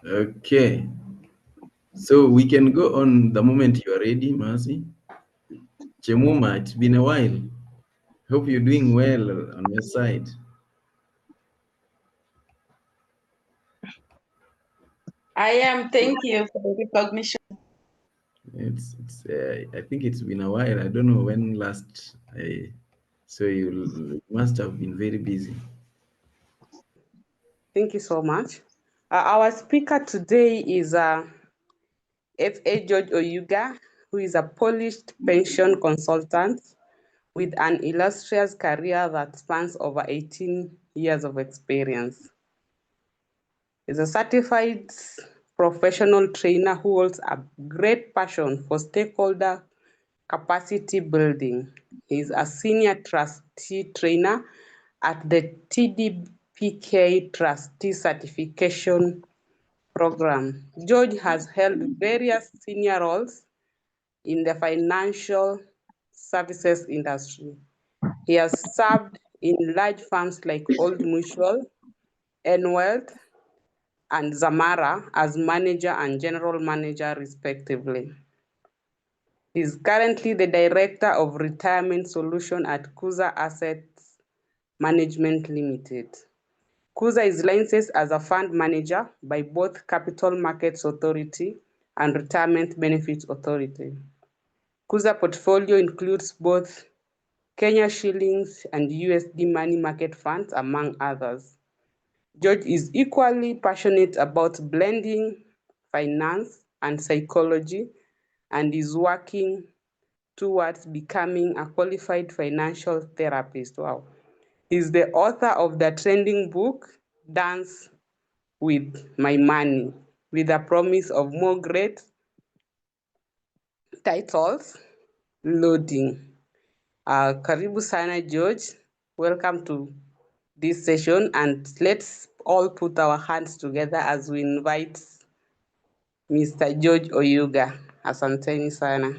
Okay, so we can go on the moment you are ready, Mercy. Chemuma, it's been a while. Hope you're doing well on your side. I am. Thank you for the recognition. I think it's been a while. I don't know when last I so you must have been very busy. Thank you so much. Our speaker today is F.A. George Oyuga, who is a polished pension consultant with an illustrious career that spans over 18 years of experience. He's a certified professional trainer who holds a great passion for stakeholder capacity building. He's a senior trustee trainer at the TDPK Trustee Certification Program. George has held various senior roles in the financial services industry. He has served in large firms like Old Mutual, Enwealth, and Zamara as manager and general manager, respectively. He is currently the director of retirement solution at Kuza Asset Management Limited. Kuza is licensed as a fund manager by both Capital Markets Authority and Retirement Benefits Authority. Kuza portfolio includes both Kenya shillings and USD money market funds, among others. George is equally passionate about blending finance and psychology and is working towards becoming a qualified financial therapist. Wow. He's the author of the trending book, Dance with My Money, with a promise of more great titles loading. Karibu sana, George. Welcome to this session, and let's all put our hands together as we invite Mr. George Oyuga. Asanteni sana.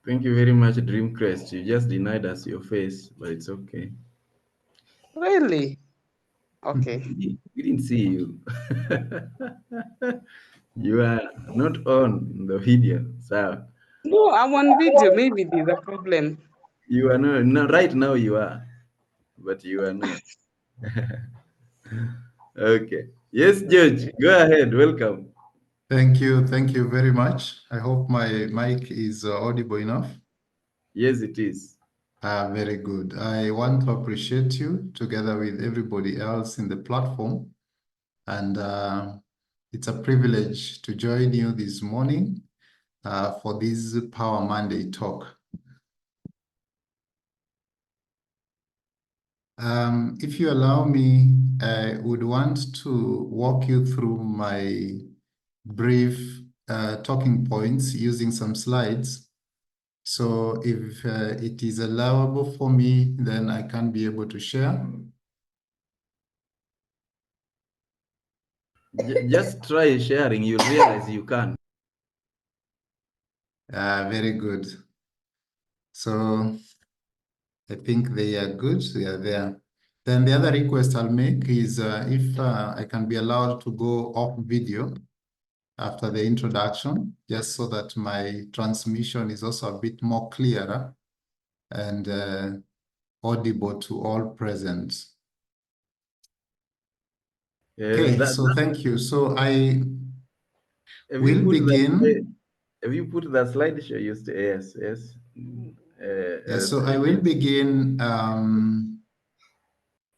Thank you very much, Dreamcrest. You just denied us your face, but it's okay. Really? Okay. We didn't see you. You are not on the video, so No, I'm on video. Maybe there's a problem. you are not. No, right now you are, but you are not. Okay. Yes, George. Go ahead. Welcome. Thank you. Thank you very much. I hope my mic is audible enough. Yes, it is. Very good. I want to appreciate you together with everybody else in the platform. And it's a privilege to join you this morning for this Power Monday talk. If you allow me, I would want to walk you through my brief talking points using some slides. So if it is allowable for me, then I can be able to share. Just try sharing. You'll realize you can. Very good. So I think they are good. They are there. Then the other request I'll make is if I can be allowed to go off video after the introduction, just so that my transmission is also a bit more clearer and audible to all present. Okay, so thank you. So I will begin. Have you put that slideshow used to? Yes, yes. Yes, so I will begin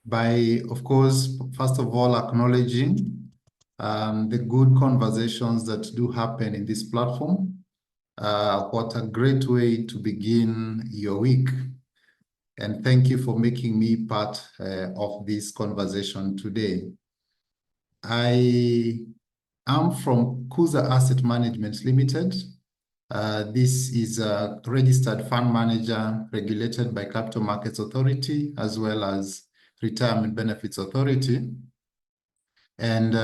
by, of course, first of all, acknowledging the good conversations that do happen in this platform. What a great way to begin your week. And thank you for making me part of this conversation today. I am from Kuza Asset Management Limited. This is a registered fund manager regulated by Capital Markets Authority as well as Retirement Benefits Authority. And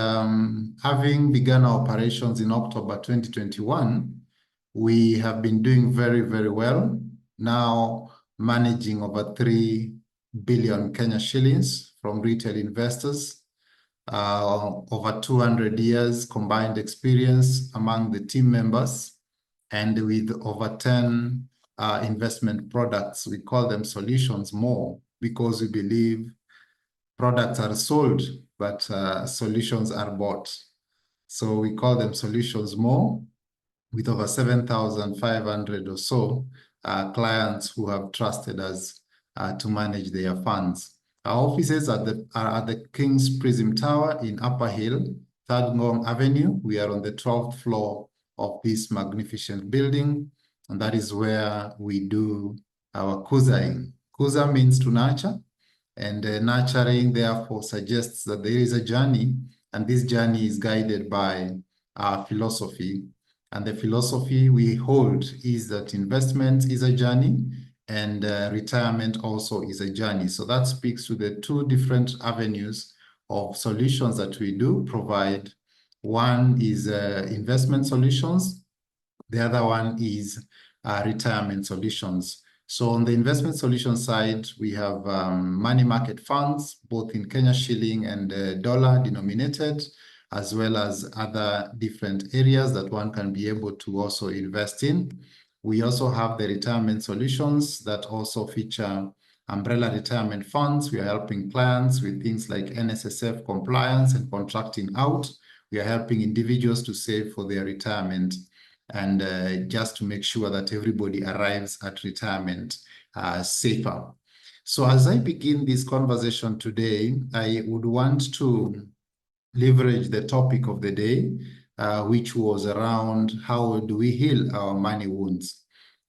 having begun our operations in October 2021, we have been doing very, very well. Now managing over 3 billion Kenya shillings from retail investors over 200 years combined experience among the team members, and with over 10 investment products. We call them solutions more because we believe products are sold, but solutions are bought. So we call them solutions more, with over 7,500 or so clients who have trusted us to manage their funds. Our offices are at the King's Prism Tower in Upper Hill, Third Ngong Avenue. We are on the 12th floor of this magnificent building, and that is where we do our Kuzaing. Kuza means to nurture, and nurturing therefore suggests that there is a journey, and this journey is guided by our philosophy. And the philosophy we hold is that investment is a journey, and retirement also is a journey. So that speaks to the two different avenues of solutions that we do provide. One is investment solutions. The other one is retirement solutions. So on the investment solution side, we have money market funds, both in Kenya shilling and dollar denominated, as well as other different areas that one can be able to also invest in. We also have the retirement solutions that also feature umbrella retirement funds. We are helping clients with things like NSSF compliance and contracting out. We are helping individuals to save for their retirement, and just to make sure that everybody arrives at retirement safer. So as I begin this conversation today, I would want to leverage the topic of the day, which was around how do we heal our money wounds.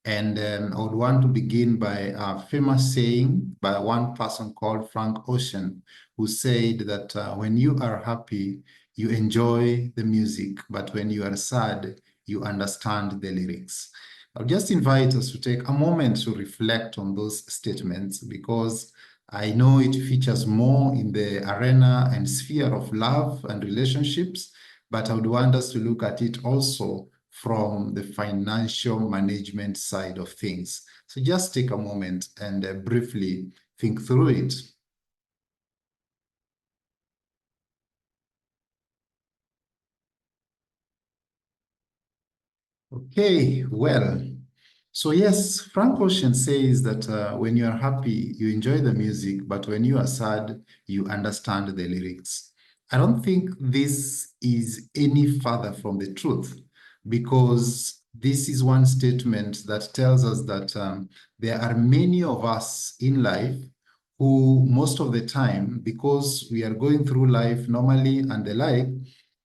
And I would want to begin by a famous saying by one person called Frank Ocean, who said that when you are happy, you enjoy the music, but when you are sad, you understand the lyrics. I'll just invite us to take a moment to reflect on those statements, because I know it features more in the arena and sphere of love and relationships, but I would want us to look at it also from the financial management side of things. So just take a moment and briefly think through it. Okay, well, so yes, Frank Ocean says that when you are happy, you enjoy the music, but when you are sad, you understand the lyrics. I don't think this is any further from the truth, because this is one statement that tells us that there are many of us in life who most of the time, because we are going through life normally and the like,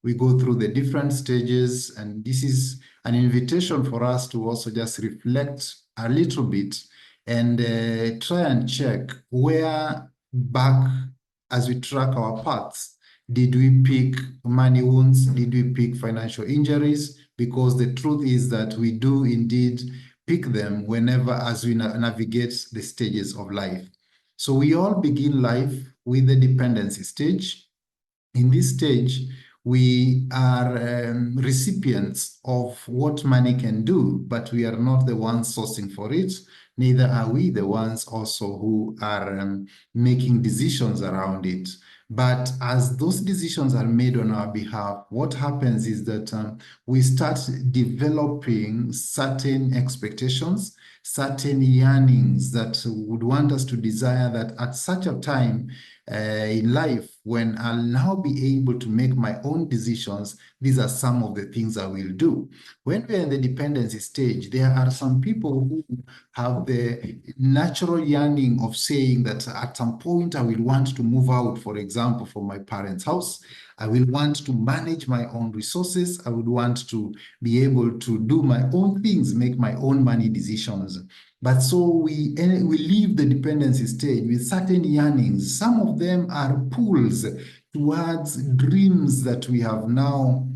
we go through the different stages, and this is an invitation for us to also just reflect a little bit and try and check where back as we track our paths. Did we pick money wounds? Did we pick financial injuries? Because the truth is that we do indeed pick them whenever as we navigate the stages of life. So we all begin life with the dependency stage. In this stage, we are recipients of what money can do, but we are not the ones sourcing for it. Neither are we the ones also who are making decisions around it. But as those decisions are made on our behalf, what happens is that we start developing certain expectations, certain yearnings that would want us to desire that at such a time in life, when I'll now be able to make my own decisions, these are some of the things I will do. When we're in the dependency stage, there are some people who have the natural yearning of saying that at some point I will want to move out, for example, from my parents' house. I will want to manage my own resources. I would want to be able to do my own things, make my own money decisions. But so we leave the dependency stage with certain yearnings. Some of them are pulls towards dreams that we have now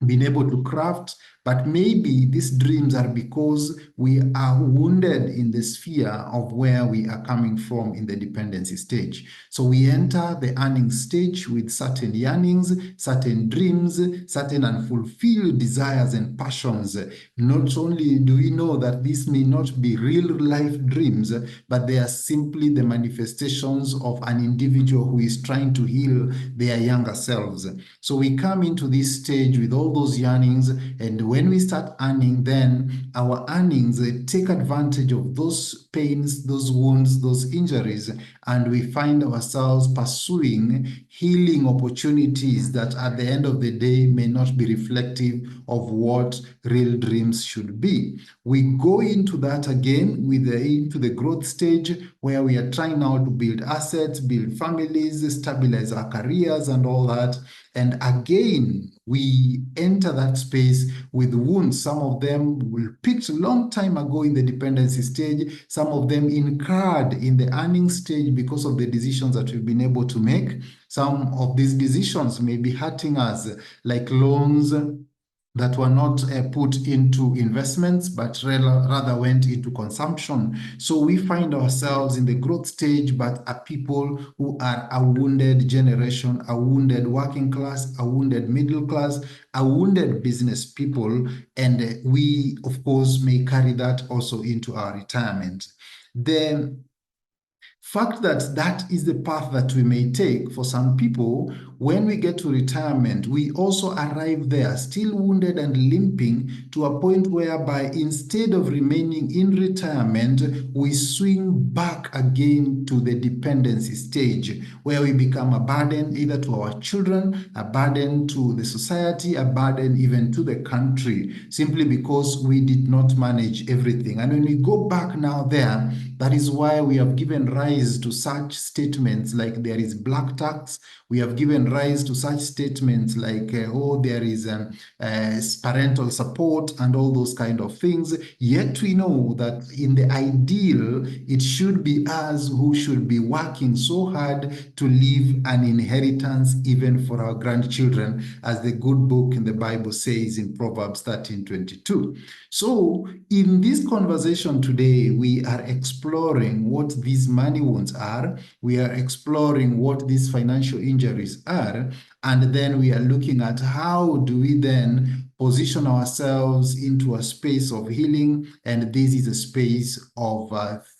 been able to craft, but maybe these dreams are because we are wounded in the sphere of where we are coming from in the dependency stage. So we enter the earning stage with certain yearnings, certain dreams, certain unfulfilled desires and passions. Not only do we know that this may not be real life dreams, but they are simply the manifestations of an individual who is trying to heal their younger selves. So we come into this stage with all those yearnings, and when we start earning, then our earnings take advantage of those pains, those wounds, those injuries, and we find ourselves pursuing healing opportunities that at the end of the day may not be reflective of what real dreams should be. We go into that again into the growth stage, where we are trying now to build assets, build families, stabilize our careers and all that. And again, we enter that space with wounds. Some of them were picked a long time ago in the dependency stage. Some of them incurred in the earning stage because of the decisions that we've been able to make. Some of these decisions may be hurting us, like loans that were not put into investments, but rather went into consumption. So we find ourselves in the growth stage, but are people who are a wounded generation, a wounded working class, a wounded middle class, a wounded business people. And we, of course, may carry that also into our retirement. The fact that that is the path that we may take for some people, when we get to retirement, we also arrive there still wounded and limping, to a point whereby instead of remaining in retirement, we swing back again to the dependency stage, where we become a burden either to our children, a burden to the society, a burden even to the country, simply because we did not manage everything. And when we go back now there, that is why we have given rise to such statements like there is black tax. We have given rise to such statements like, oh, there is parental support and all those kind of things. Yet we know that in the ideal, it should be us who should be working so hard to leave an inheritance even for our grandchildren, as the good book in the Bible says in Proverbs 13:22. So in this conversation today, we are exploring what these money wounds are. We are exploring what these financial injuries are. And then we are looking at how do we then position ourselves into a space of healing. And this is a space of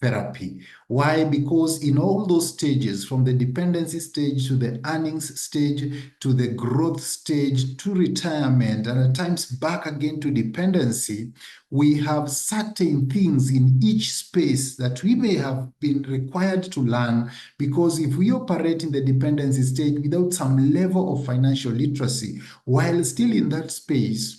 therapy. Why? Because in all those stages, from the dependency stage to the earnings stage to the growth stage to retirement, and at times back again to dependency, we have certain things in each space that we may have been required to learn, because if we operate in the dependency stage without some level of financial literacy, while still in that space,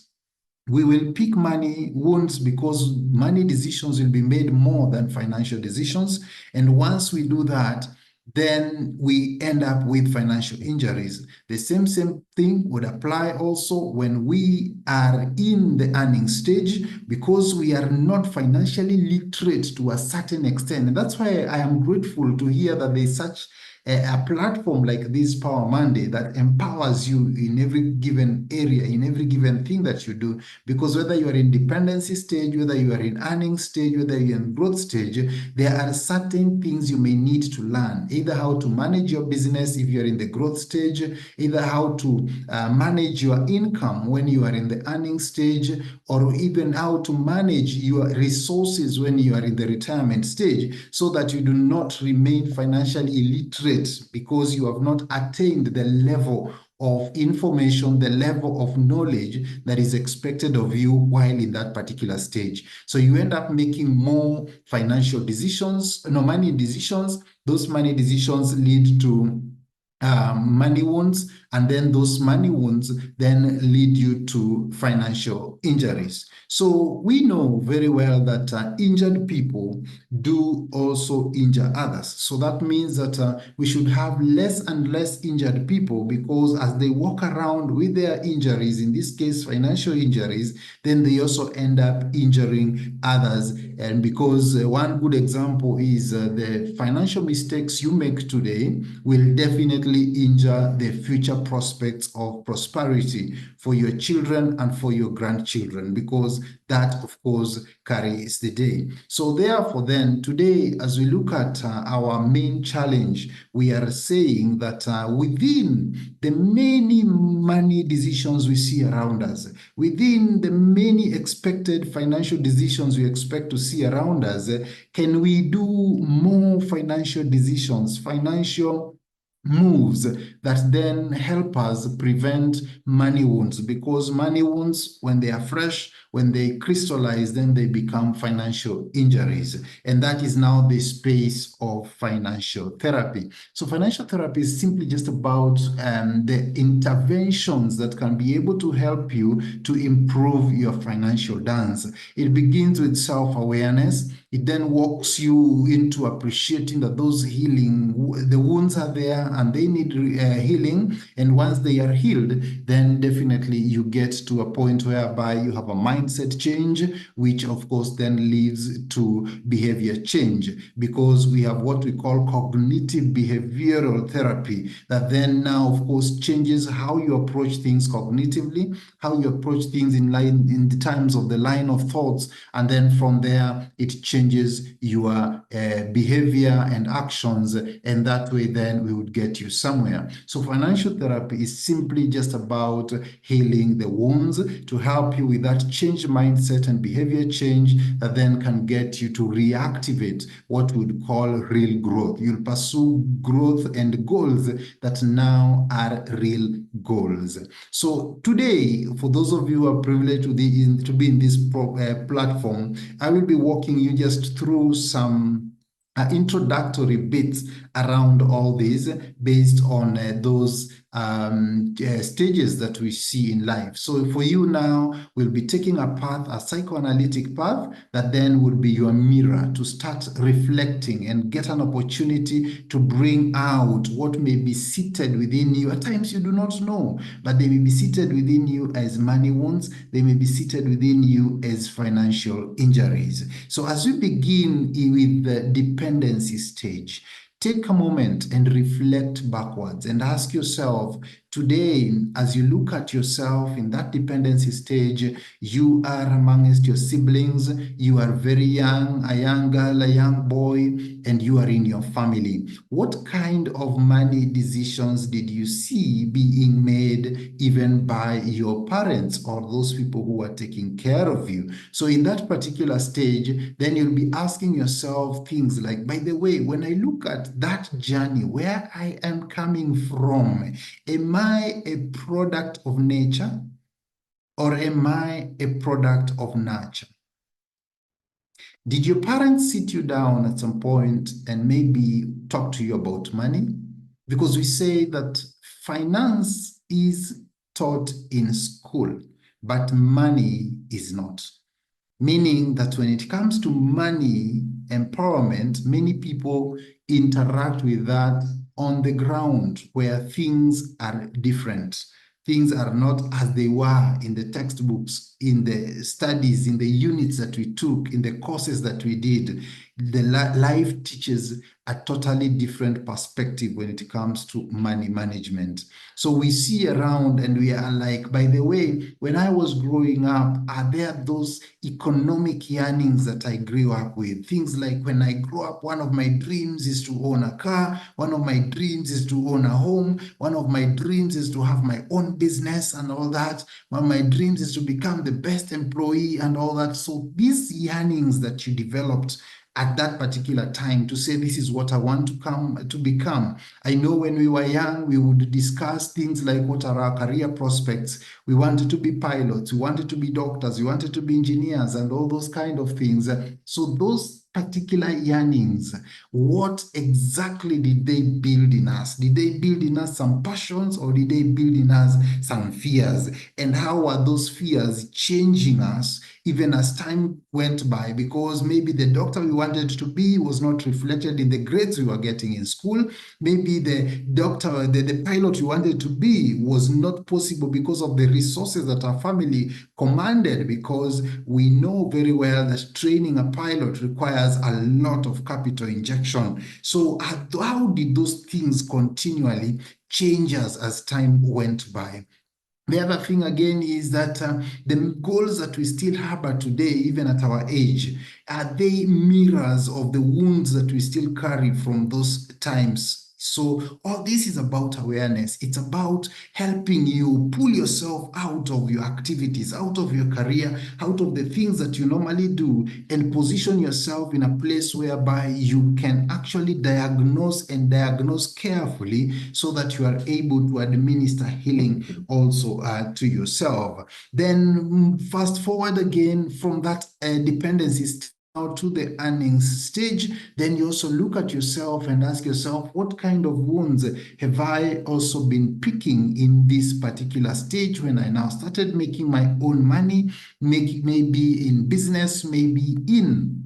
we will pick money wounds, because money decisions will be made more than financial decisions. And once we do that, then we end up with financial injuries. The same thing would apply also when we are in the earning stage, because we are not financially literate to a certain extent. And that's why I am grateful to hear that there's such a platform like this Power Monday that empowers you in every given area, in every given thing that you do. Because whether you are in dependency stage, whether you are in earning stage, whether you're in growth stage, there are certain things you may need to learn, either how to manage your business if you're in the growth stage, either how to manage your income when you are in the earning stage, or even how to manage your resources when you are in the retirement stage, so that you do not remain financially illiterate because you have not attained the level of information, the level of knowledge that is expected of you while in that particular stage. So you end up making more financial decisions, money decisions. Those money decisions lead to money wounds, and then those money wounds then lead you to financial injuries. So we know very well that injured people do also injure others. So that means that we should have less and less injured people, because as they walk around with their injuries, in this case financial injuries, then they also end up injuring others. And because one good example is the financial mistakes you make today will definitely injure the future prospects of prosperity for your children and for your grandchildren, because that, of course, carries the day. So therefore, then, today, as we look at our main challenge, we are saying that within the many money decisions we see around us, within the many expected financial decisions we expect to see around us, can we do more financial decisions, financial moves that then help us prevent money wounds? Because money wounds, when they are fresh, when they crystallize, then they become financial injuries. And that is now the space of financial therapy. So financial therapy is simply just about the interventions that can be able to help you to improve your financial dance. It begins with self-awareness. It then walks you into appreciating that those the wounds are there and they need healing. And once they are healed, then definitely you get to a point whereby you have a mindset change, which of course then leads to behavior change, because we have what we call cognitive behavioral therapy that then now, of course, changes how you approach things cognitively, how you approach things in the terms of the line of thoughts, and then from there it changes your behavior and actions, and that way then we would get you somewhere. So financial therapy is simply just about healing the wounds to help you with that change mindset and behavior change that then can get you to reactivate what we would call real growth. You'll pursue growth and goals that now are real goals. So today, for those of you who are privileged to be in this platform, I will be walking you just through some introductory bits around all these based on those stages that we see in life. So for you now, we'll be taking a path, a psychoanalytic path, that then will be your mirror to start reflecting and get an opportunity to bring out what may be seated within you. At times you do not know, but they may be seated within you as money wounds. They may be seated within you as financial injuries. So as we begin with the dependency stage, take a moment and reflect backwards and ask yourself, today, as you look at yourself in that dependency stage, you are amongst your siblings, you are very young, a young girl, a young boy, and you are in your family. What kind of money decisions did you see being made even by your parents or those people who are taking care of you? So in that particular stage, then you'll be asking yourself things like, by the way, when I look at that journey, where I am coming from, am I a product of nature or am I a product of nurture? Did your parents sit you down at some point and maybe talk to you about money? Because we say that finance is taught in school, but money is not. Meaning that when it comes to money empowerment, many people interact with that on the ground where things are different. Things are not as they were in the textbooks, in the studies, in the units that we took, in the courses that we did. The life teaches a totally different perspective when it comes to money management. So we see around and we are like, by the way, when I was growing up, are there those economic yearnings that I grew up with? Things like, when I grew up, one of my dreams is to own a car. One of my dreams is to own a home. One of my dreams is to have my own business and all that. One of my dreams is to become the best employee and all that. So these yearnings that you developed at that particular time to say, this is what I want to become. I know when we were young, we would discuss things like, what are our career prospects? We wanted to be pilots, we wanted to be doctors, we wanted to be engineers and all those kind of things. So those particular yearnings, what exactly did they build in us? Did they build in us some passions, or did they build in us some fears? And how are those fears changing us even as time went by? Because maybe the doctor we wanted to be was not reflected in the grades we were getting in school. Maybe the doctor, the pilot we wanted to be was not possible because of the resources that our family commanded, because we know very well that training a pilot requires a lot of capital injection. So how did those things continually change us as time went by? The other thing again is that the goals that we still harbor today, even at our age, are they mirrors of the wounds that we still carry from those times? So all this is about awareness. It's about helping you pull yourself out of your activities, out of your career, out of the things that you normally do, and position yourself in a place whereby you can actually diagnose carefully, so that you are able to administer healing also to yourself. Then fast forward again from that dependency now to the earnings stage. Then you also look at yourself and ask yourself, what kind of wounds have I also been picking in this particular stage when I now started making my own money, maybe in business, maybe in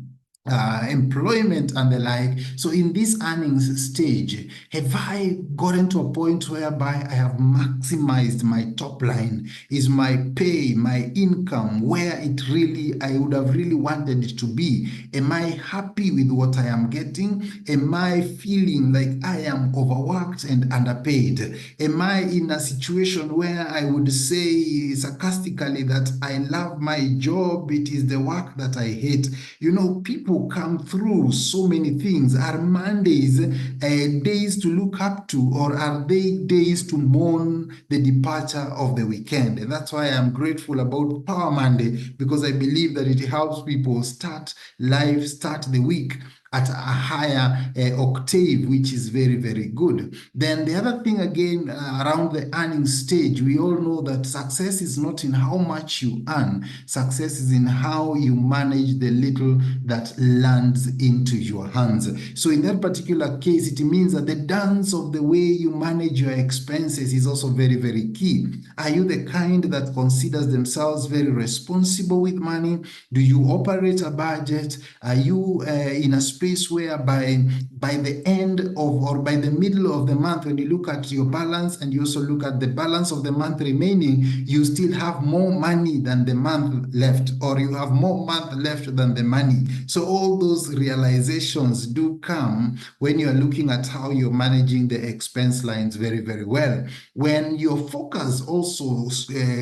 employment and the like. So in this earnings stage, have I gotten to a point whereby I have maximized my top line? Is my pay, my income, where it really, I would have really wanted it to be? Am I happy with what I am getting? Am I feeling like I am overworked and underpaid? Am I in a situation where I would say sarcastically that I love my job, it is the work that I hate? You know, people come through so many things. Are Mondays days to look up to, or are they days to mourn the departure of the weekend? And that's why I'm grateful about Power Monday, because I believe that it helps people start life, start the week at a higher octave, which is very, very good. Then the other thing again, around the earning stage, we all know that success is not in how much you earn. Success is in how you manage the little that lands into your hands. So in that particular case, it means that the dance of the way you manage your expenses is also very, very key. Are you the kind that considers themselves very responsible with money? Do you operate a budget? Are you in a space whereby by the end of, or by the middle of the month, when you look at your balance and you also look at the balance of the month remaining, you still have more money than the month left, or you have more month left than the money? So all those realizations do come when you're looking at how you're managing the expense lines very, very well. When your focus also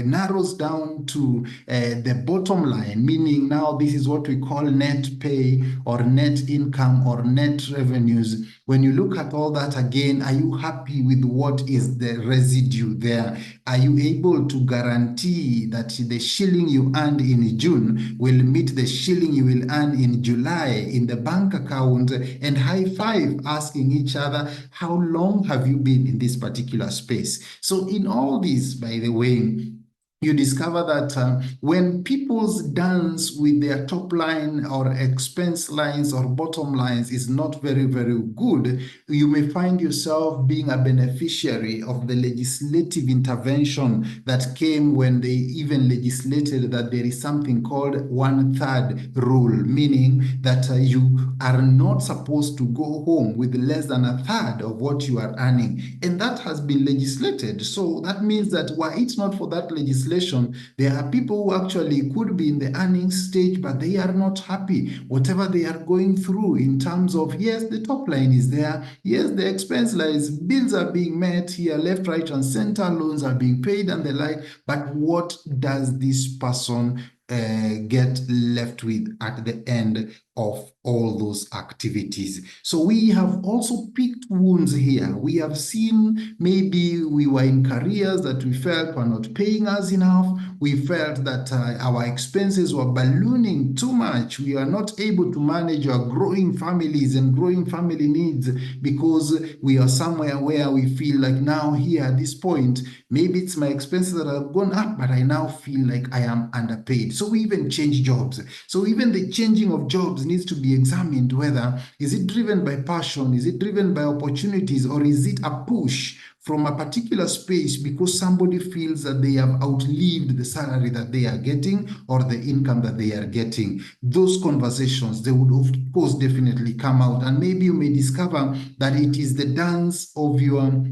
narrows down to the bottom line, meaning now this is what we call net pay or net income or net revenues. When you look at all that again, are you happy with what is the residue there? Are you able to guarantee that the shilling you earned in June will meet the shilling you will earn in July in the bank account? And high five, asking each other, how long have you been in this particular space? So in all this, by the way, you discover that when people's dance with their top line or expense lines or bottom lines is not very, very good, you may find yourself being a beneficiary of the legislative intervention that came when they even legislated that there is something called 1/3 rule, meaning that you are not supposed to go home with less than 1/3 of what you are earning. And that has been legislated. So that means that were it not for that legislation, there are people who actually could be in the earning stage, but they are not happy. Whatever they are going through in terms of, yes, the top line is there, yes, the expense lines, bills are being met here, left, right, and center, loans are being paid and the like, but what does this person get left with at the end of all those activities? So we have also picked wounds here. We have seen maybe we were in careers that we felt were not paying us enough. We felt that our expenses were ballooning too much. We are not able to manage our growing families and growing family needs because we are somewhere where we feel like now here at this point, maybe it's my expenses that have gone up, but I now feel like I am underpaid. So we even change jobs. So even the changing of jobs ourselves needs to be examined, whether is it driven by passion, is it driven by opportunities, or is it a push from a particular space because somebody feels that they have outlived the salary that they are getting or the income that they are getting. Those conversations, they would of course definitely come out, and maybe you may discover that it is the dance of your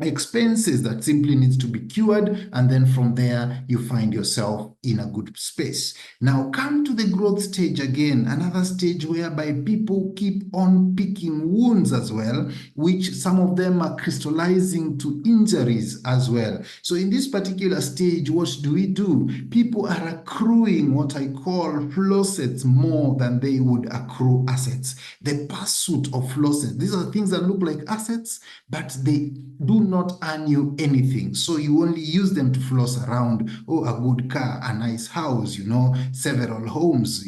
expenses that simply needs to be cured, and then from there you find yourself in a good space. Now come to the growth stage again, another stage whereby people keep on picking wounds as well, which some of them are crystallizing to injuries as well. So in this particular stage, what do? People are accruing what I call flowsets more than they would accrue assets. The pursuit of flowsets, these are things that look like assets, but they do not earn you anything. So you only use them to floss around. Oh, a good car, a nice house, several homes,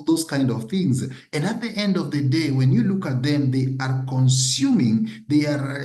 those kind of things. And at the end of the day, when you look at them, they are consuming, they are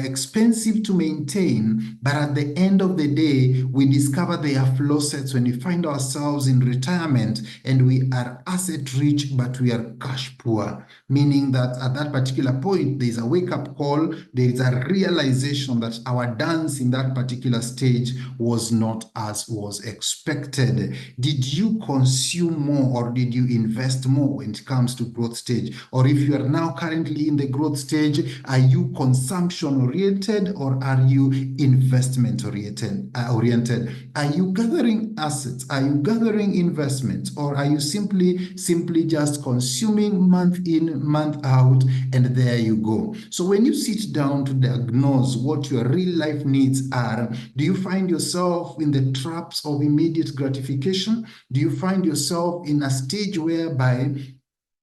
expensive to maintain. But at the end of the day, we discover they are flowsets when we find ourselves in retirement and we are asset rich, but we are cash poor. Meaning that at that particular point, there's a wake-up call, there is a realization that our dance in that particular stage was not as was expected. Did you consume more or did you invest more when it comes to growth stage? Or if you are now currently in the growth stage, are you consumption-oriented or are you investment-oriented? Are you gathering assets? Are you gathering investments? Or are you simply just consuming month in, month out, and there you go? So when you sit down to diagnose what your real life needs are, do you find yourself in the traps of immediate gratification? Do you find yourself in a stage whereby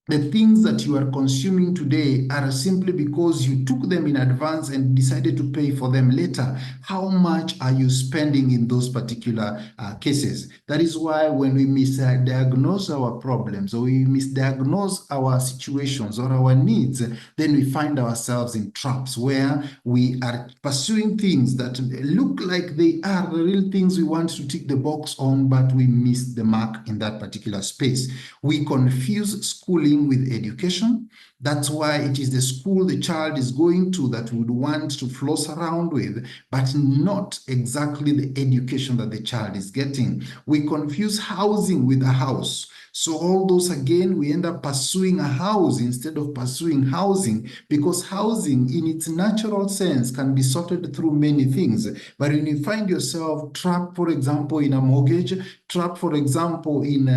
the things that you are consuming today are simply because you took them in advance and decided to pay for them later? How much are you spending in those particular cases? That is why when we misdiagnose our problems or we misdiagnose our situations or our needs, then we find ourselves in traps where we are pursuing things that look like they are the real things we want to tick the box on, but we miss the mark in that particular space. We confuse schooling with education. That's why it is the school the child is going to that we would want to floss around with, but not exactly the education that the child is getting. We confuse housing with a house. So all those, again, we end up pursuing a house instead of pursuing housing, because housing in its natural sense can be sorted through many things. But when you find yourself trapped, for example, in a mortgage, trapped, for example, in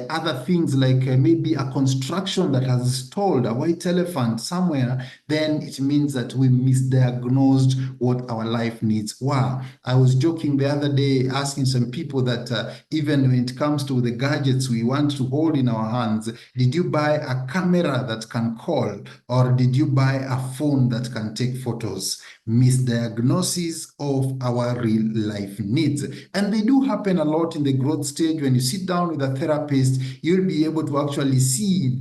other things like maybe a construction that has stalled, a white elephant somewhere, then it means that we misdiagnosed what our life needs were. I was joking the other day, asking some people that even when it comes to the gadgets we want to hold in our hands, did you buy a camera that can call, or did you buy a phone that can take photos? Misdiagnosis of our real life needs. And they do happen a lot in the growth stage. When you sit down with a therapist, you'll be able to actually see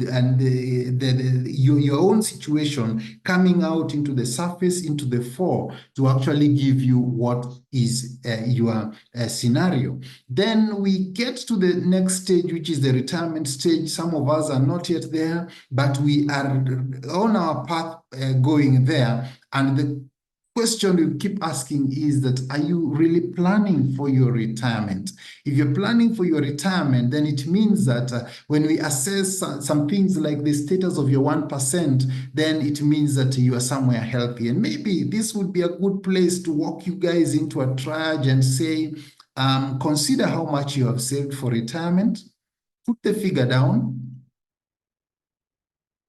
your own situation coming out into the surface, into the fore, to actually give you what is your scenario. Then we get to the next stage, which is the retirement stage. Some of us are not yet there, but we are on our path going there. And the question we keep asking is that, are you really planning for your retirement? If you're planning for your retirement, then it means that when we assess some things like the status of your 1%, then it means that you are somewhere healthy. And maybe this would be a good place to walk you guys into a triage and say, consider how much you have saved for retirement. Put the figure down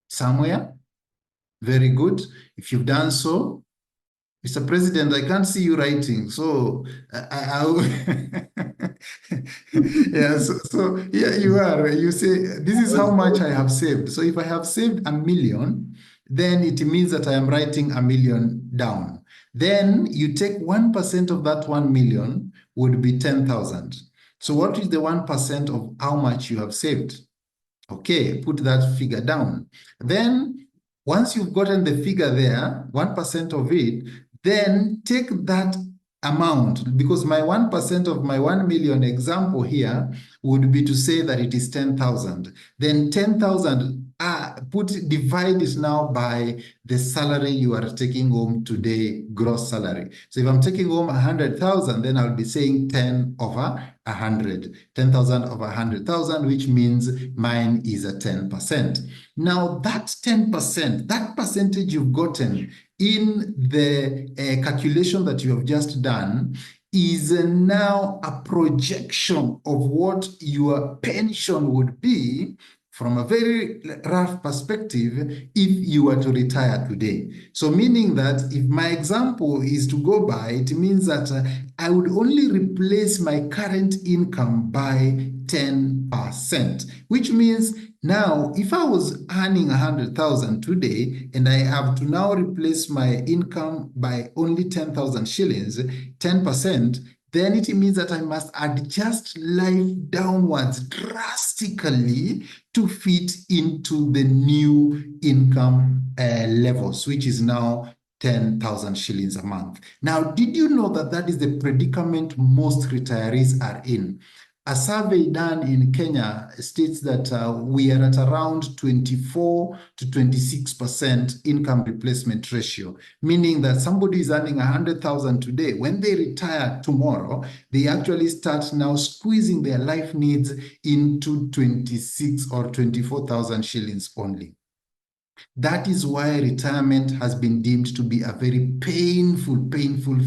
somewhere. Very good. If you've done so, Mr. President, I can't see you writing, so yeah, so yeah, you are. You say, this is how much I have saved. So if I have saved $1 million, then it means that I am writing $1 million down. Then you take 1% of that 1 million would be 10,000. So what is the 1% of how much you have saved? Okay, put that figure down. Then once you've gotten the figure there, 1% of it, then take that amount, because my 1% of my 1 million example here would be to say that it is 10,000. Then 10,000, divide it now by the salary you are taking home today, gross salary. So if I'm taking home 100,000, then I'll be saying 10 over 100, 10,000 over 100,000, which means mine is a 10%. Now that 10%, that percentage you've gotten in the calculation that you have just done is now a projection of what your pension would be from a very rough perspective if you were to retire today. So meaning that if my example is to go by, it means that I would only replace my current income by 10%, which means now, if I was earning 100,000 today and I have to now replace my income by only 10,000 shillings, 10%, then it means that I must adjust life downwards drastically to fit into the new income levels, which is now 10,000 shillings a month. Now, did you know that that is the predicament most retirees are in? A survey done in Kenya states that we are at around 24 to 26% income replacement ratio, meaning that somebody is earning 100,000 today. When they retire tomorrow, they actually start now squeezing their life needs into 26 or 24,000 shillings only. That is why retirement has been deemed to be a very painful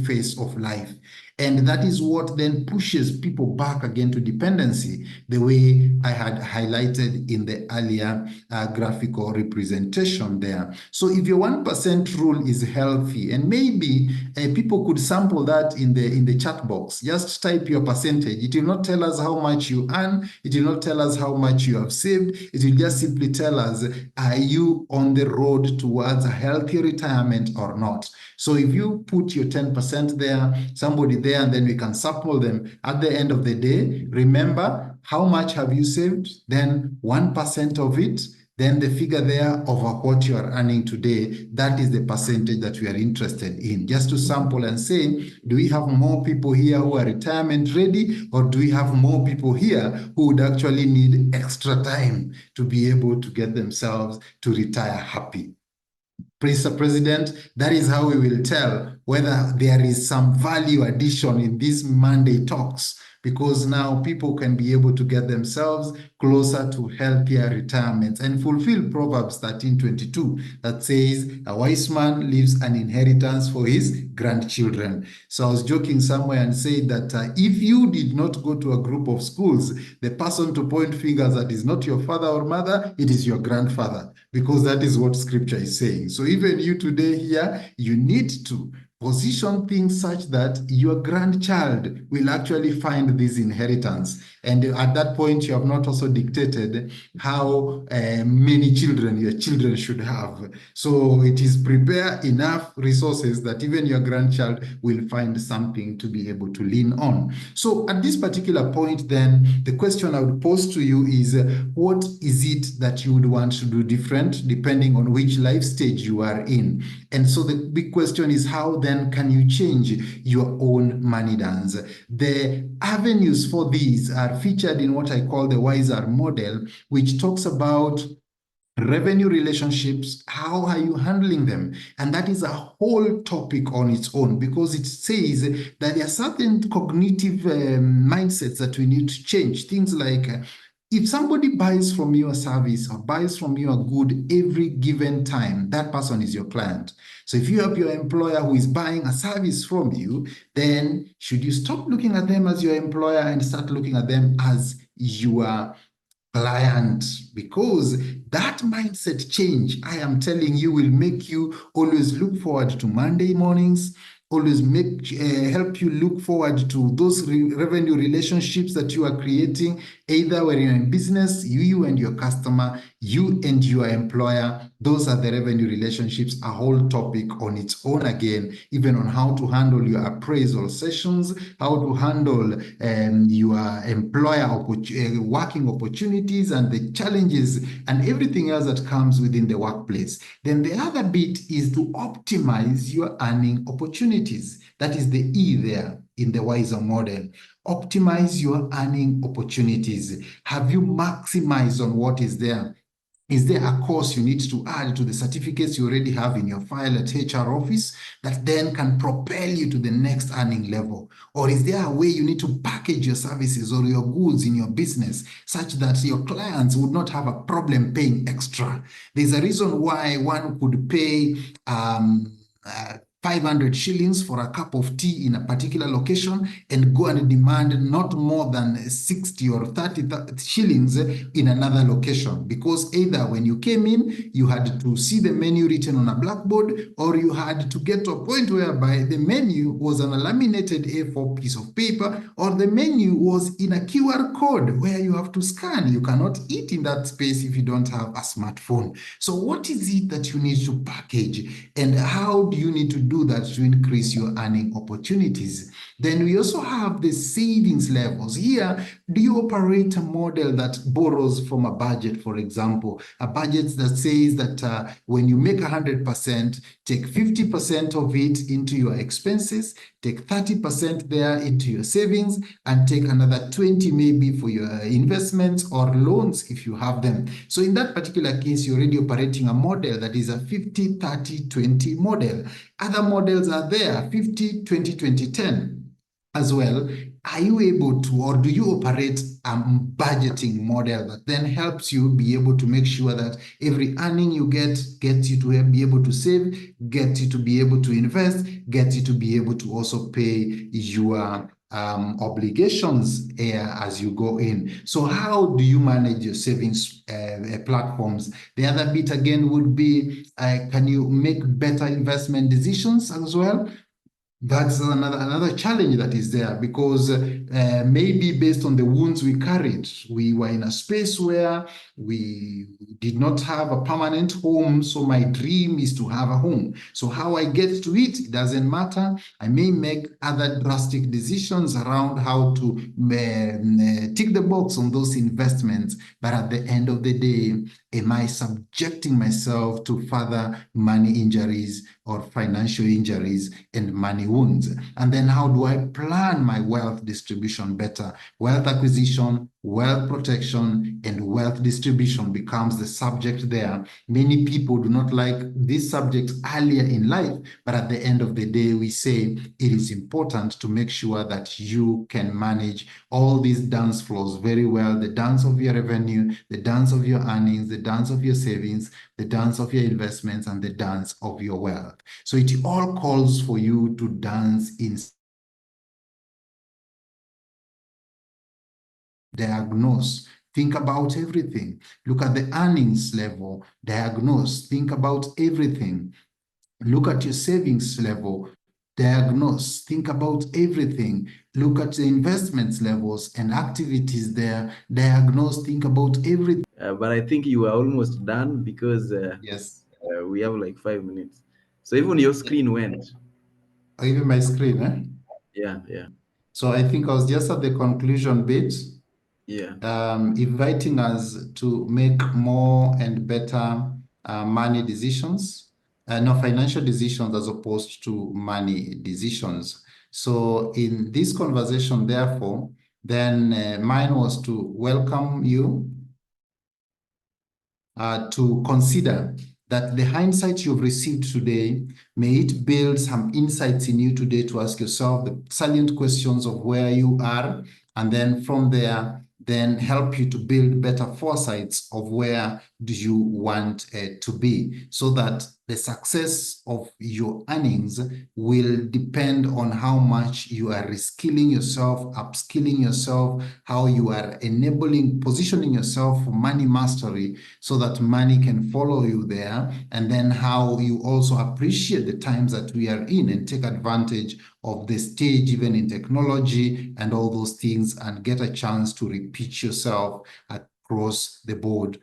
phase of life. And that is what then pushes people back again to dependency, the way I had highlighted in the earlier graphical representation there. So if your 1% rule is healthy, and maybe people could sample that in the chat box, just type your percentage. It will not tell us how much you earn. It will not tell us how much you have saved. It will just simply tell us, are you on the road towards a healthy retirement or not? So if you put your 10% there, somebody there, and then we can sample them at the end of the day, remember how much have you saved, then 1% of it, then the figure there over what you are earning today, that is the percentage that we are interested in. Just to sample and say, do we have more people here who are retirement ready, or do we have more people here who would actually need extra time to be able to get themselves to retire happy? Mr. President, that is how we will tell whether there is some value addition in these Monday talks, because now people can be able to get themselves closer to healthier retirements and fulfill Proverbs 13:22 that says, a wise man leaves an inheritance for his grandchildren. So I was joking somewhere and said that if you did not go to a group of schools, the person to point fingers at is not your father or mother, it is your grandfather, because that is what scripture is saying. So even you today here, you need to position things such that your grandchild will actually find this inheritance. And at that point, you have not also dictated how many children your children should have. So it is prepare enough resources that even your grandchild will find something to be able to lean on. So at this particular point, then, the question I would pose to you is, what is it that you would want to do different depending on which life stage you are in? And so the big question is, how then can you change your own money dance? The avenues for these are featured in what I call the Wiser model, which talks about revenue relationships. How are you handling them? And that is a whole topic on its own, because it says that there are certain cognitive mindsets that we need to change. Things like, if somebody buys from you a service or buys from you a good every given time, that person is your client. So if you have your employer who is buying a service from you, then should you stop looking at them as your employer and start looking at them as your client? Because that mindset change, I am telling you, will make you always look forward to Monday mornings, always help you look forward to those revenue relationships that you are creating, either when you're in business, you and your customer, you and your employer. Those are the revenue relationships, a whole topic on its own again, even on how to handle your appraisal sessions, how to handle your employer working opportunities and the challenges and everything else that comes within the workplace. Then the other bit is to optimize your earning opportunities. That is the E there in the wiser model. Optimize your earning opportunities. Have you maximized on what is there? Is there a course you need to add to the certificates you already have in your file at HR office that then can propel you to the next earning level? Or is there a way you need to package your services or your goods in your business such that your clients would not have a problem paying extra? There's a reason why one could pay 500 shillings for a cup of tea in a particular location and go and demand not more than 60 or 30 shillings in another location, because either when you came in, you had to see the menu written on a blackboard, or you had to get to a point whereby the menu was on a laminated A4 piece of paper, or the menu was in a QR code where you have to scan. You cannot eat in that space if you don't have a smartphone. So what is it that you need to package, and how do you need to do that to increase your earning opportunities? Then we also have the savings levels. Here, do you operate a model that borrows from a budget, for example, a budget that says that when you make 100%, take 50% of it into your expenses, take 30% there into your savings, and take another 20 maybe for your investments or loans if you have them. So in that particular case, you're already operating a model that is a 50, 30, 20 model. Other models are there, 50, 20, 20, 10 as well. Are you able to, or do you operate a budgeting model that then helps you be able to make sure that every earning you get gets you to be able to save, gets you to be able to invest, gets you to be able to also pay your obligations as you go in? So how do you manage your savings platforms? The other bit again would be, can you make better investment decisions as well? That's another challenge that is there, because maybe based on the wounds we carried, we were in a space where we did not have a permanent home. So my dream is to have a home. So how I get to it doesn't matter. I may make other drastic decisions around how to tick the box on those investments. But at the end of the day, am I subjecting myself to further money injuries or financial injuries and money wounds? And then how do I plan my wealth distribution better? Wealth acquisition, wealth protection, and wealth distribution becomes the subject there. Many people do not like this subject earlier in life, but at the end of the day, we say it is important to make sure that you can manage all these dance floors very well: the dance of your revenue, the dance of your earnings, the dance of your savings, the dance of your investments, and the dance of your wealth. So it all calls for you to dance in diagnose, think about everything. Look at the earnings level, diagnose, think about everything. Look at your savings level, diagnose, think about everything. Look at the investments levels and activities there, diagnose, think about everything. But I think you are almost done, because Yes. we have like 5 minutes. So even your screen went. Even my screen, eh? Yeah. So I think I was just at the conclusion bit. Yeah. Inviting us to make more and better money decisions, no, financial decisions, as opposed to money decisions. So in this conversation, therefore, then mine was to welcome you to consider that the hindsight you've received today, may it build some insights in you today to ask yourself the salient questions of where you are, and then from there, then help you to build better foresights of where do you want to be, so that the success of your earnings will depend on how much you are reskilling yourself, upskilling yourself, how you are positioning yourself for money mastery, so that money can follow you there, and then how you also appreciate the times that we are in and take advantage of the stage, even in technology and all those things, and get a chance to repeat yourself across the board.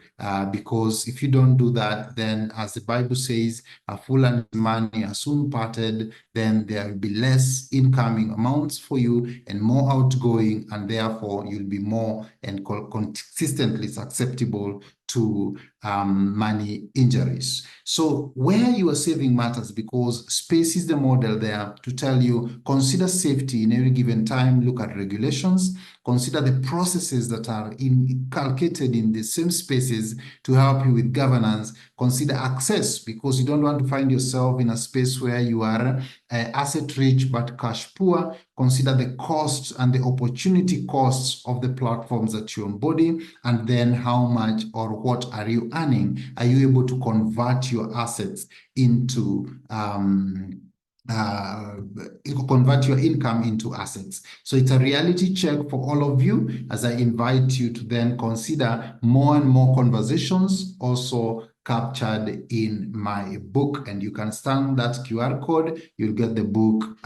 Because if you don't do that, then as the Bible says, a fool and his money are soon parted. Then there will be less incoming amounts for you and more outgoing, and therefore you'll be more and consistently susceptible to money injuries. So where you are saving matters, because space is the model there to tell you, consider safety in every given time, look at regulations, consider the processes that are inculcated in the same spaces to help you with governance, consider access, because you don't want to find yourself in a space where you are asset rich but cash poor. Consider the costs and the opportunity costs of the platforms that you embody, and then how much or what are you earning? Are you able to convert your assets into convert your income into assets? So it's a reality check for all of you, as I invite you to then consider more and more conversations also captured in my book, and you can scan that QR code. You'll get the book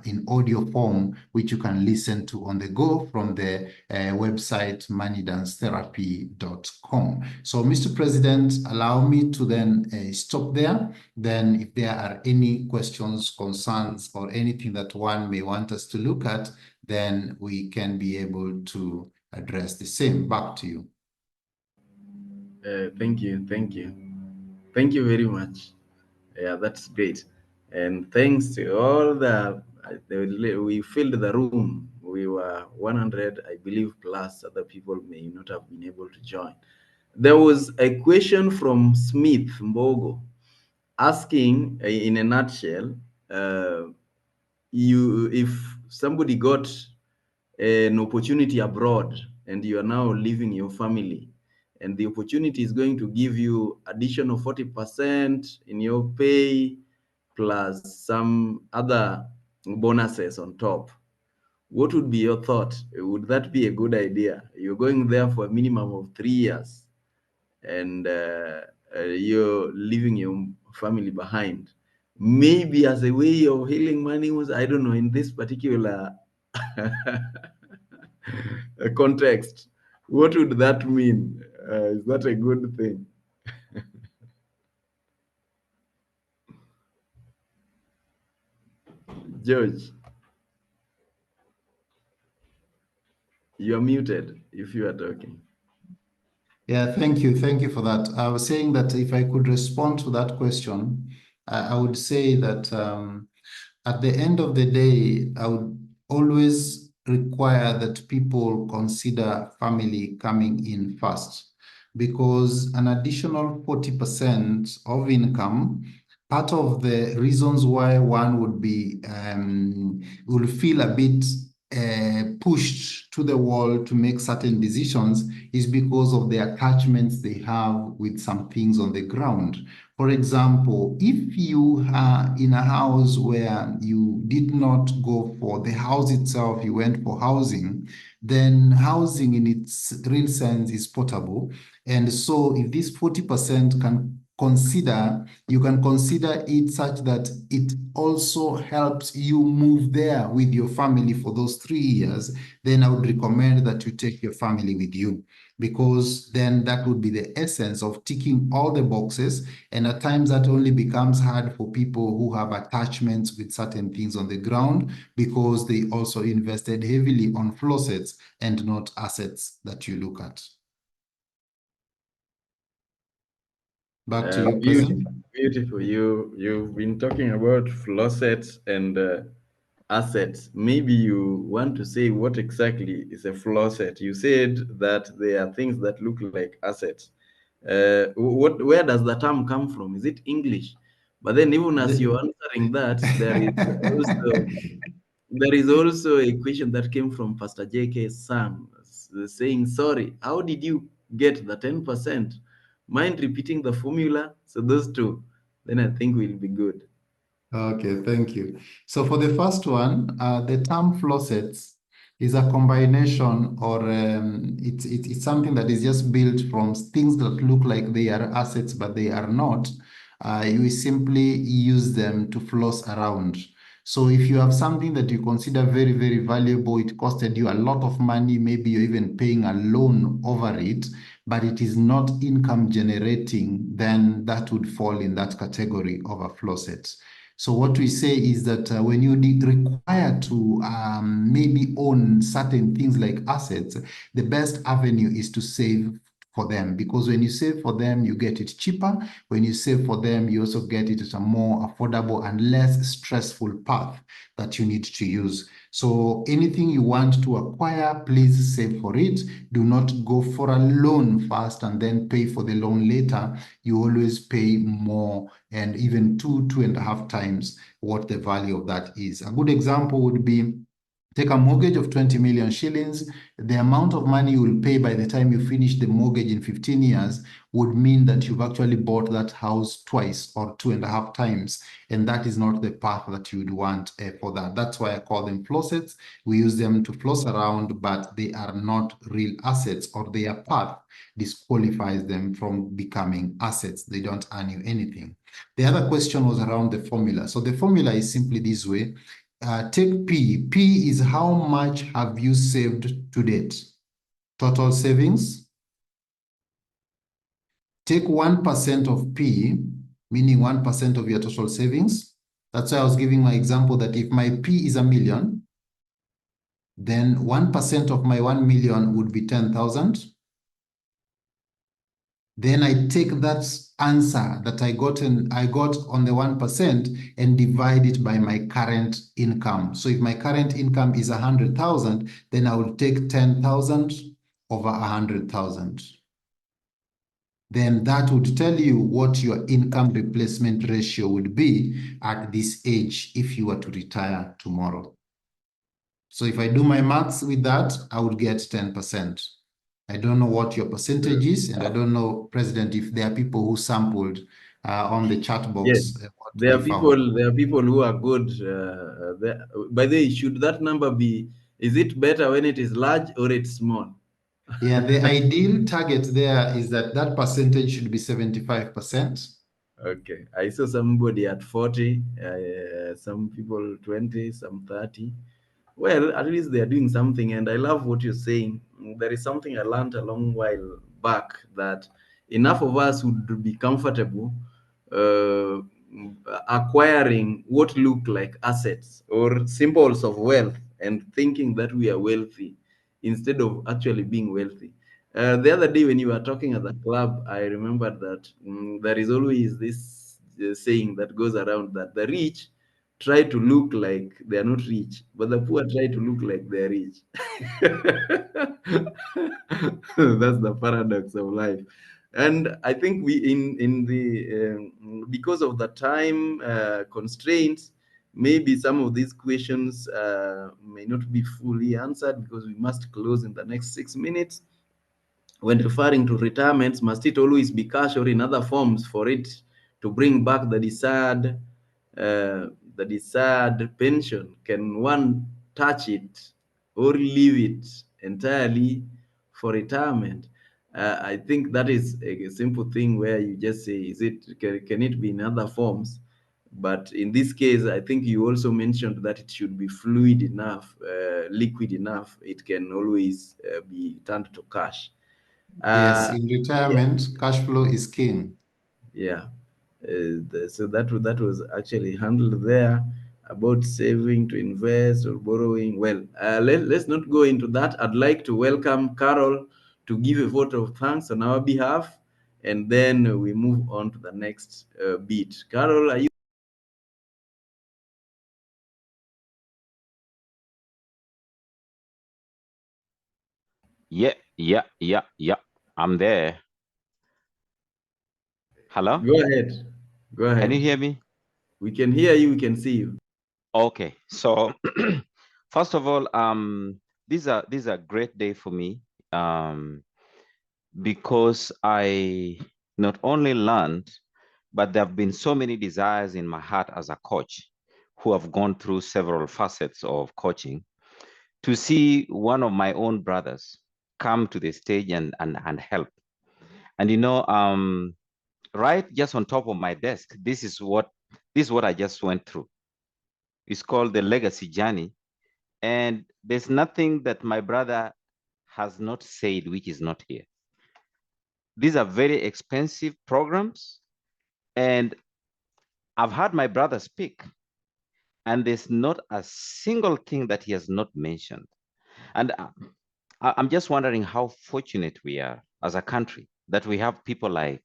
in audio form, which you can listen to on the go from the website moneydancetherapy.com. So, Mr. President, allow me to then stop there. Then if there are any questions, concerns, or anything that one may want us to look at, then we can be able to address the same. Back to you. Thank you. Thank you very much. Yeah, that's great. And thanks to all we filled the room. We were 100, I believe, plus other people may not have been able to join. There was a question from Smith Mbogo asking, in a nutshell, if somebody got an opportunity abroad and you are now leaving your family, and the opportunity is going to give you additional 40% in your pay plus some other bonuses on top, what would be your thought? Would that be a good idea? You're going there for a minimum of 3 years, and you're leaving your family behind, maybe as a way of healing money. I don't know, in this particular context, what would that mean? Is that a good thing? George, you are muted if you are talking. Yeah, thank you. Thank you for that. I was saying that if I could respond to that question, I would say that at the end of the day, I would always require that people consider family coming in first, because an additional 40% of income, part of the reasons why one would be will feel a bit pushed to the wall to make certain decisions is because of the attachments they have with some things on the ground. For example, if you are in a house where you did not go for the house itself, you went for housing, then housing in its real sense is portable. And so if this 40% you can consider it such that it also helps you move there with your family for those 3 years, then I would recommend that you take your family with you, because then that would be the essence of ticking all the boxes. And at times that only becomes hard for people who have attachments with certain things on the ground, because they also invested heavily on faucets and not assets that you look at. Back to you, President. Beautiful. You've been talking about faucets and assets. Maybe you want to say what exactly is a faucet. You said that there are things that look like assets. Where does the term come from? Is it English? But then even as you're answering that, there is also a question that came from Pastor J.K. Sang saying, sorry, how did you get the 10%? Mind repeating the formula? So those two, then I think we'll be good. Okay, thank you. So for the first one, the term faucets is a combination, or it's something that is just built from things that look like they are assets, but they are not. You simply use them to floss around. So if you have something that you consider very, very valuable, it costed you a lot of money, maybe you're even paying a loan over it, but it is not income generating, then that would fall in that category of a faucet. So what we say is that when you require to maybe own certain things like assets, the best avenue is to save for them, because when you save for them, you get it cheaper. When you save for them, you also get it at a more affordable and less stressful path that you need to use. So anything you want to acquire, please save for it. Do not go for a loan first and then pay for the loan later. You always pay more, and even 2.5 times what the value of that is. A good example would be, take a mortgage of 20 million shillings. The amount of money you will pay by the time you finish the mortgage in 15 years would mean that you've actually bought that house twice or 2.5 times. And that is not the path that you would want for that. That's why I call them flossets. We use them to floss around, but they are not real assets, or their path disqualifies them from becoming assets. They don't earn you anything. The other question was around the formula. So the formula is simply this way. Take P. P is how much have you saved to date? Total savings. Take 1% of P, meaning 1% of your total savings. That's why I was giving my example that if my P is 1 million, then 1% of my 1 million would be 10,000. Then I take that answer that I got on the 1% and divide it by my current income. So if my current income is 100,000, then I will take 10,000 over 100,000. Then that would tell you what your income replacement ratio would be at this age if you were to retire tomorrow. So if I do my maths with that, I would get 10%. I don't know what your percentage is, and I don't know, President, if there are people who sampled on the chat box. Yes, What there they are found. people. There are people who are good. By the way, should that number be? Is it better when it is large or it's small? Yeah, the ideal target there is that that percentage should be 75%. Okay, I saw somebody at 40, some people 20, some 30. Well, at least they are doing something, and I love what you're saying. There is something I learned a long while back, that enough of us would be comfortable uh, acquiring what look like assets or symbols of wealth and thinking that we are wealthy instead of actually being wealthy. The other day when you were talking at the club, I remembered that there is always this saying that goes around, that the rich try to look like they are not rich, but the poor try to look like they are rich. That's the paradox of life. And I think we in the because of the time constraints, maybe some of these questions may not be fully answered because we must close in the next 6 minutes. When referring to retirements, must it always be cash or in other forms for it to bring back the desired pension? Can one touch it or leave it entirely for retirement? I think that is a simple thing where you just say, can it be in other forms? But in this case, I think you also mentioned that it should be fluid enough, liquid enough. It can always be turned to cash. Yes, Uh, in yeah, retirement, cash flow is king. yeah. So that was actually handled there about saving to invest or borrowing. Well, let's not go into that. I'd like to welcome Carol to give a vote of thanks on our behalf, and then we move on to the next bit. Carol, are you? Yeah. I'm there. Hello? Go ahead. Go Can you ahead. hear me? We can hear you. We can see you. Okay. So first of all, this is a great day for me. Because I not only learned, but there have been so many desires in my heart as a coach who have gone through several facets of coaching, to see one of my own brothers come to the stage and help. And right just on top of my desk, this is what I just went through. It's called the legacy journey. And there's nothing that my brother has not said which is not here. These are very expensive programs. And I've heard my brother speak, and there's not a single thing that he has not mentioned. And I'm just wondering how fortunate we are as a country that we have people like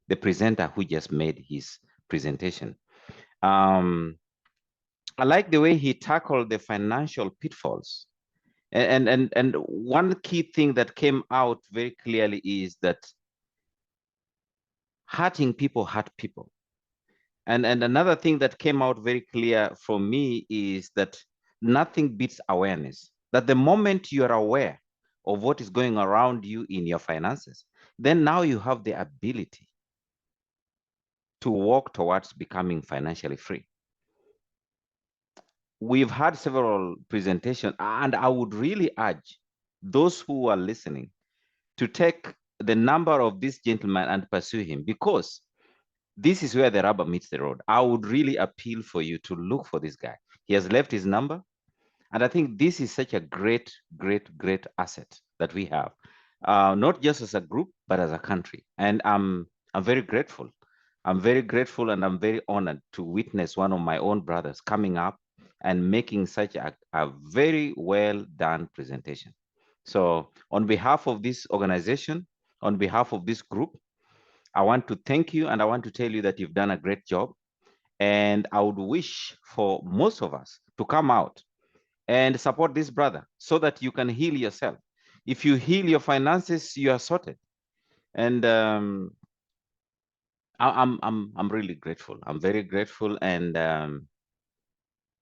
the presenter who just made his presentation. I like the way he tackled the financial pitfalls. And one key thing that came out very clearly is that hurting people hurt people. And another thing that came out very clear for me is that nothing beats awareness. That the moment you are aware of what is going around you in your finances, then now you have the ability to walk towards becoming financially free. We've had several presentations, and I would really urge those who are listening to take the number of this gentleman and pursue him, because this is where the rubber meets the road. I would really appeal for you to look for this guy. He has left his number. And I think this is such a great, great, great asset that we have, not just as a group, but as a country. And I'm very grateful. I'm very grateful, and I'm very honored to witness one of my own brothers coming up and making such a very well done presentation. So on behalf of this organization, on behalf of this group, I want to thank you, and I want to tell you that you've done a great job. And I would wish for most of us to come out and support this brother so that you can heal yourself. If you heal your finances, you are sorted. And I'm really grateful. I'm very grateful, and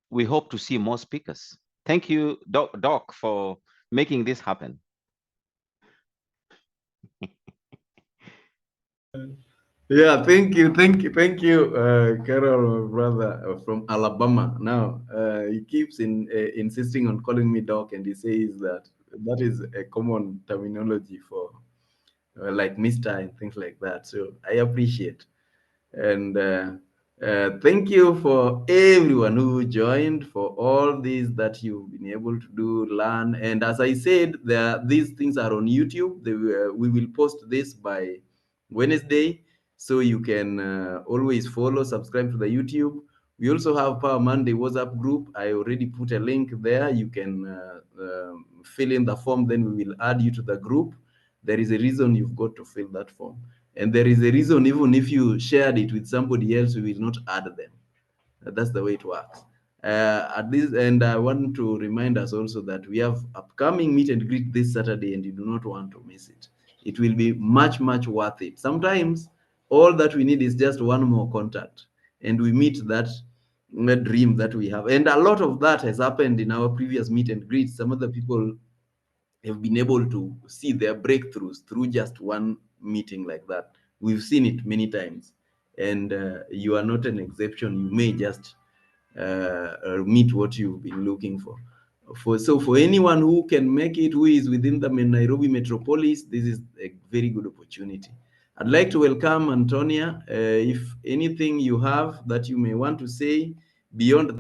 we hope to see more speakers. Thank you, Doc, for making this happen. Yeah, thank you, Carol, brother from Alabama. Now he keeps insisting on calling me Doc, and he says that is a common terminology for like Mister and things like that. So I appreciate, and thank you for everyone who joined, for all these that you've been able to do, learn. And as I said, these things are on YouTube. We will post this by Wednesday, so you can always follow, subscribe to the YouTube. We also have Power Monday WhatsApp group. I already put a link there. You can fill in the form, then we will add you to the group. There is a reason you've got to fill that form. And there is a reason, even if you shared it with somebody else, we will not add them. That's the way it works. At this, and I want to remind us also that we have upcoming meet and greet this Saturday, and you do not want to miss it. It will be much, much worth it. Sometimes all that we need is just one more contact, and we meet that dream that we have. And a lot of that has happened in our previous meet and greet. Some of the people have been able to see their breakthroughs through just one meeting like that. We've seen it many times, and you are not an exception. You may just meet what you've been looking for. So for anyone who can make it, who is within the Nairobi metropolis, this is a very good opportunity. I'd like to welcome Antonia. If anything you have that you may want to say beyond